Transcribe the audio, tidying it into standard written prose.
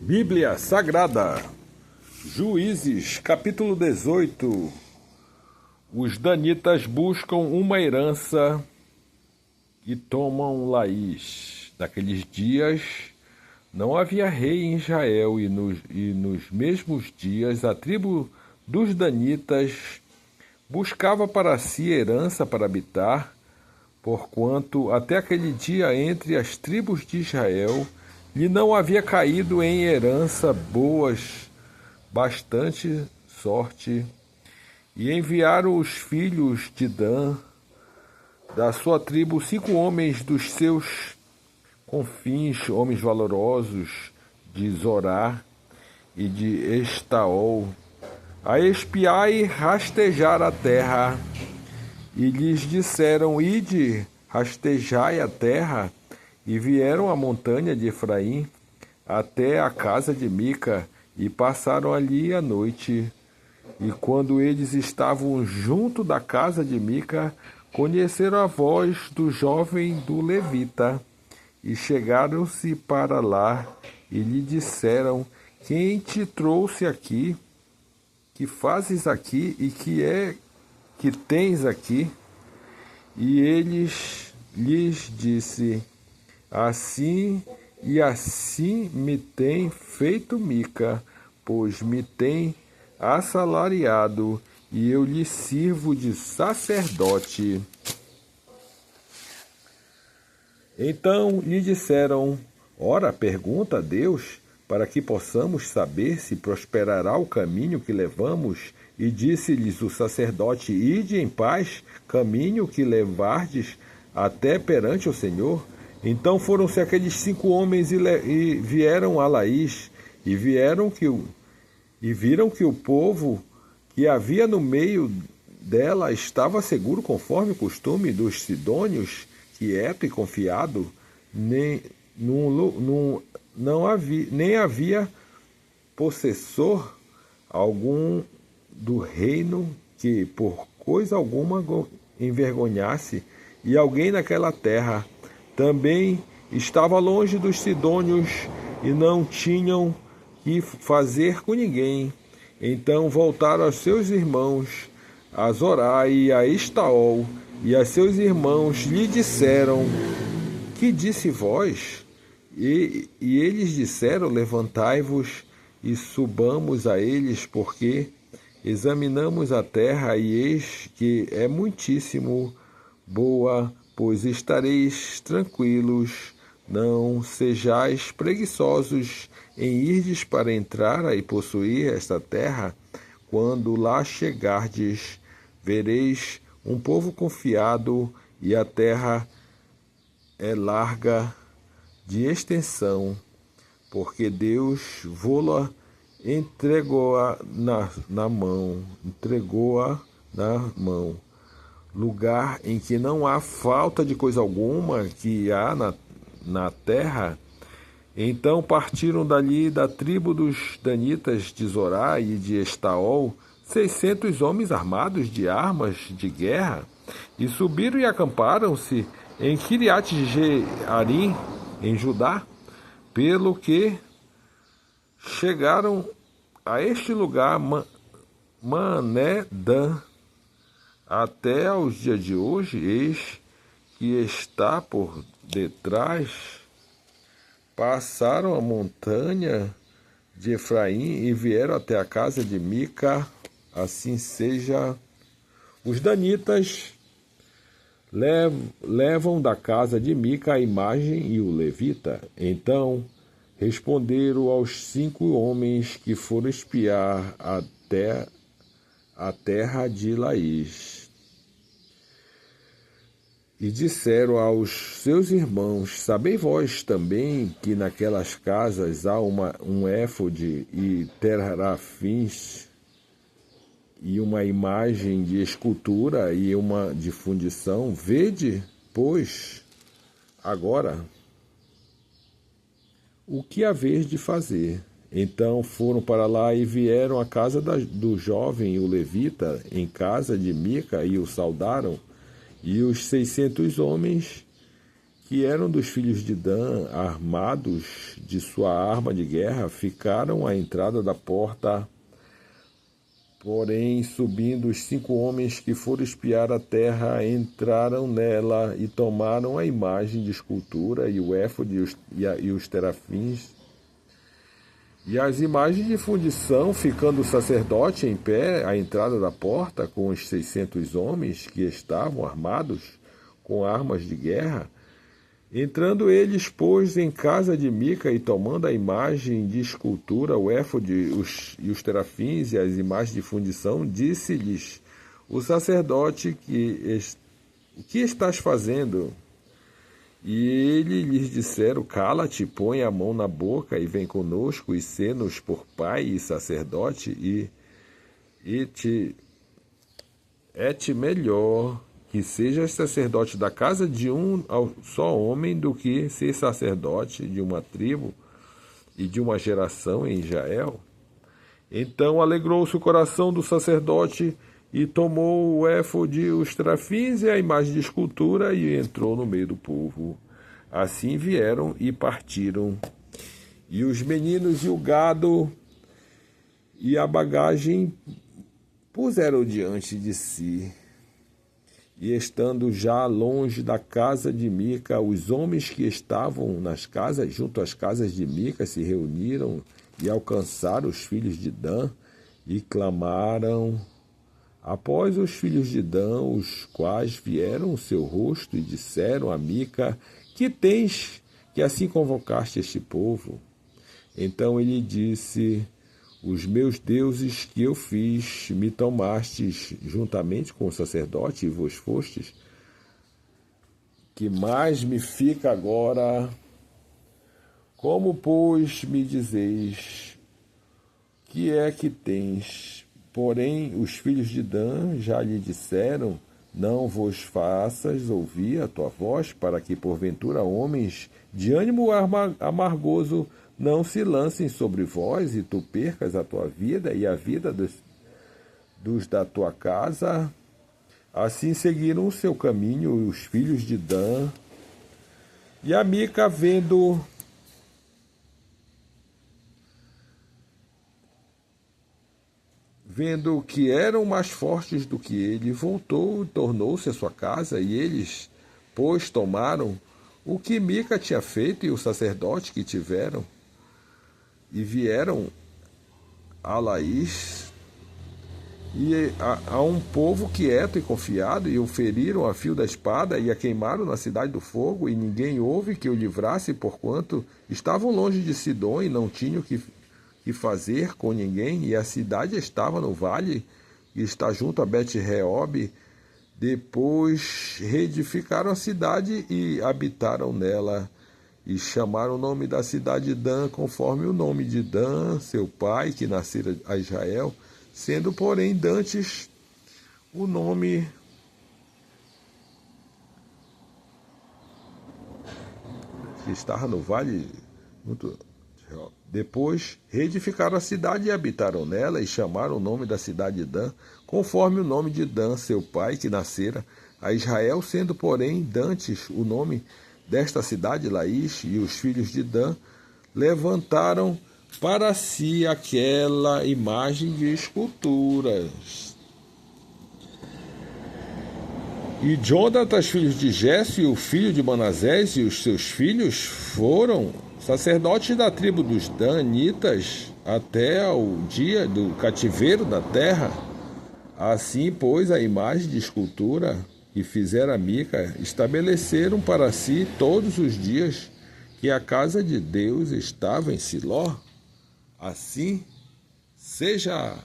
Bíblia Sagrada, Juízes, capítulo 18. Os danitas buscam uma herança e tomam Laís. Naqueles dias não havia rei em Israel, e nos mesmos dias a tribo dos danitas buscava para si herança para habitar, porquanto até aquele dia entre as tribos de Israel lhe não havia caído em herança boas bastante sorte. E enviaram os filhos de Dan, da sua tribo, 5 homens dos seus confins, homens valorosos, de Zorá e de Estaol, a espiar e rastejar a terra. E lhes disseram: ide, rastejai a terra. E vieram à montanha de Efraim até a casa de Mica, e passaram ali a noite. E quando eles estavam junto da casa de Mica, conheceram a voz do jovem do levita, e chegaram-se para lá, e lhe disseram: quem te trouxe aqui? Que fazes aqui, e que é que tens aqui? E eles lhes disse: assim e assim me tem feito Mica, pois me tem assalariado, e eu lhe sirvo de sacerdote. Então lhe disseram: ora, pergunta a Deus, para que possamos saber se prosperará o caminho que levamos. E disse-lhes o sacerdote: ide em paz, caminho que levardes até perante o Senhor. Então foram-se aqueles 5 homens e vieram a Laís, e viram que o povo que havia no meio dela estava seguro, conforme o costume dos sidônios, quieto e confiado, nem havia possessor algum do reino que por coisa alguma envergonhasse, e alguém naquela terra também estava longe dos sidônios, e não tinham que fazer com ninguém. Então voltaram aos seus irmãos, a Zorá e a Estaol, e a seus irmãos lhe disseram: que disse vós? E eles disseram: levantai-vos e subamos a eles, porque examinamos a terra, e eis que é muitíssimo boa, pois estareis tranquilos. Não sejais preguiçosos em irdes para entrar e possuir esta terra. Quando lá chegardes, vereis um povo confiado, e a terra é larga de extensão, porque Deus vô-la entregou-a na mão, lugar em que não há falta de coisa alguma que há na terra. Então partiram dali da tribo dos danitas de Zorá e de Estaol 600 homens armados de armas de guerra, e subiram e acamparam-se em Quiriate-Jearim, em Judá, pelo que chegaram a este lugar, Mané-Dan, até aos dias de hoje. Eis que está por detrás. Passaram a montanha de Efraim e vieram até a casa de Mica. Assim seja, os danitas levam da casa de Mica a imagem e o levita. Então responderam aos 5 homens que foram espiar até a terra de Laís, e disseram aos seus irmãos: sabei vós também que naquelas casas há um éfode e terafins, e uma imagem de escultura e uma de fundição? Vede, pois, agora o que haver de fazer. Então foram para lá e vieram à casa do jovem e o levita, em casa de Mica, e o saudaram. E os 600 homens que eram dos filhos de Dan, armados de sua arma de guerra, ficaram à entrada da porta. Porém, subindo os 5 homens que foram espiar a terra, entraram nela e tomaram a imagem de escultura e o éfode e os terafins e as imagens de fundição, ficando o sacerdote em pé à entrada da porta com os 600 homens que estavam armados com armas de guerra. Entrando eles, pois, em casa de Mica e tomando a imagem de escultura, o éfode e os terafins e as imagens de fundição, disse-lhes o sacerdote: o que estás fazendo? E ele lhes disseram: cala-te, põe a mão na boca e vem conosco e sê-nos por pai e sacerdote, é-te melhor que sejas sacerdote da casa de um só homem do que ser sacerdote de uma tribo e de uma geração em Israel. Então alegrou-se o coração do sacerdote e tomou o éfode, os terafins e a imagem de escultura e entrou no meio do povo. Assim vieram e partiram. E os meninos e o gado e a bagagem puseram diante de si. E estando já longe da casa de Mica, os homens que estavam nas casas, junto às casas de Mica, se reuniram e alcançaram os filhos de Dan e clamaram após os filhos de Dan, os quais vieram o seu rosto e disseram a Mica: que tens que assim convocaste este povo? Então ele disse: os meus deuses que eu fiz, me tomastes juntamente com o sacerdote e vos fostes. Que mais me fica agora? Como, pois, me dizeis, que é que tens? Porém, os filhos de Dan já lhe disseram: não vos faças ouvir a tua voz, para que, porventura, homens de ânimo amargoso não se lancem sobre vós e tu percas a tua vida e a vida dos da tua casa. Assim seguiram o seu caminho os filhos de Dan. E a Mica, vendo que eram mais fortes do que ele, voltou e tornou-se à sua casa, e eles, pois, tomaram o que Mica tinha feito e o sacerdote que tiveram, e vieram a Laís e a um povo quieto e confiado, e o feriram a fio da espada e a queimaram na cidade do fogo, e ninguém houve que o livrasse, porquanto estavam longe de Sidom e não tinham que fazer com ninguém, e a cidade estava no vale e está junto a Bet-Reob. Depois reedificaram a cidade e habitaram nela, e chamaram o nome da cidade Dan, conforme o nome de Dan, seu pai, que nascera a Israel, sendo, porém, dantes o nome que estava no vale. Depois reedificaram a cidade e habitaram nela, e chamaram o nome da cidade de Dan, conforme o nome de Dan, seu pai, que nascera a Israel, sendo, porém, dantes o nome desta cidade, Laís. E os filhos de Dan levantaram para si aquela imagem de esculturas. E Jonatas, filhos de Jesse, o filho de Manasés, e os seus filhos foram sacerdotes da tribo dos danitas até o dia do cativeiro da terra. Assim, pois, a imagem de escultura que fizera Mica estabeleceram para si todos os dias que a casa de Deus estava em Siló. Assim seja.